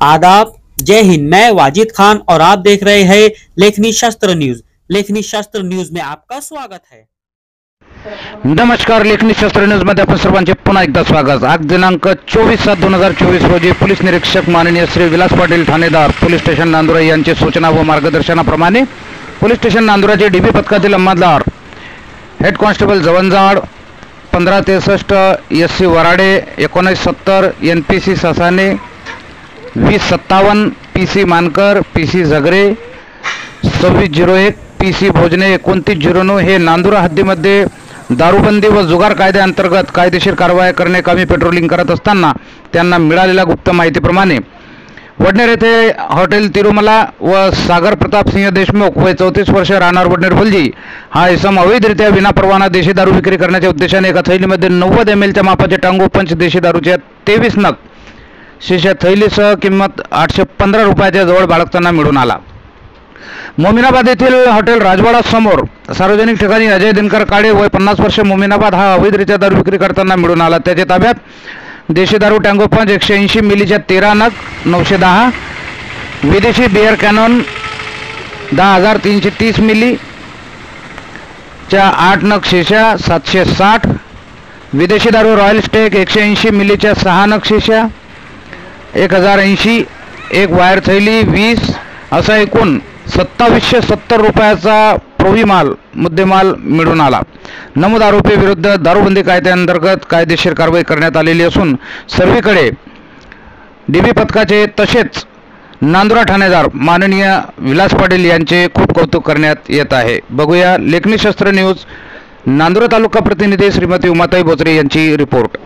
आदाब, जय हिंद। मैं वाजिद खान और आप देख रहे हैं लेखनी शास्त्र न्यूज। लेखनी शास्त्र न्यूज में आपका स्वागत है। नमस्कार, लेखनी शास्त्र न्यूज मध्ये आपण सर्वांचे पुन्हा एकदा स्वागत। आज दिनांक 24/7/2024 रोजी पोलीस निरीक्षक माननीय श्री विलास पाटील ठाणेदार पोलीस स्टेशन नांदुरा यांची सूचना व मार्गदर्शनाप्रमाणे पोलीस स्टेशन नांदुराचे डीबी पथकातील अंमलदार head constable Jawanjad 1563 SC Warade 1970 NPC Sasane 2057 PC Mankar PC Zagre 2601 PC Bhojane 2909 हे नांदुरा हद्दीमध्ये दारूबंदी व जुगार कायद्याअंतर्गत कायदेशीर कारवाई करण्याकामी पेट्रोलिंग करत असताना त्यांना मिळालेल्या गुप्त माहितीप्रमाणे वडनेर येथे हॉटेल तिरुमला व सागर प्रताप सिंह देशमुख वय 34 वर्ष राहणार वडनेर भुलजी हा इसम अवैधरित्या विनापरवाना देशी दारू विक्री करण्याच्या उद्देशाने एका थैलीमध्ये 90 ml च्या मापाचे टांगो पंच देशी दारूच्या 23 नग शीशा थैलीसह किंमत 815 रुपयाच्या जवळ बाळगताना मिळून आला। मोमिनाबाद येथील हॉटेल राजवाडा समोर सार्वजनिक ठिकाणी अजय दिनकर काळे वय 50 वर्ष मोमिनाबाद हा अवैधरित्या दारू विक्री करताना मिळून आला। त्याच्या ताब्यात देशी दारू टँगो पंच 180 मिलीच्या 13 नग 910, विदेशी बियर कॅनॉन 10,330 मिलीच्या 8 नग शीशा 760, विदेशी दारू रॉयल स्टेक 180 मिलीच्या 6 नग शीशा 1080, एक वायर थैली 20 असा एकूण 2770 रुपयाचा प्रोव्हिमाल मुद्देमाल मिळून आला। नमूद आरोपी विरुद्ध दारूबंदी कायद्याअंतर्गत कायदेशीर कारवाई करण्यात आलेली असून सर्वीकडे डीबी पथकाचे तसेच नांदुरा ठाणेदार माननीय विलास पाटील यांचे खूप कौतुक करण्यात येत आहे। बघूया लेखनी शास्त्र न्यूज नांदुरा तालुका प्रतिनिधी श्रीमती उमाताई बोचरे यांची रिपोर्ट।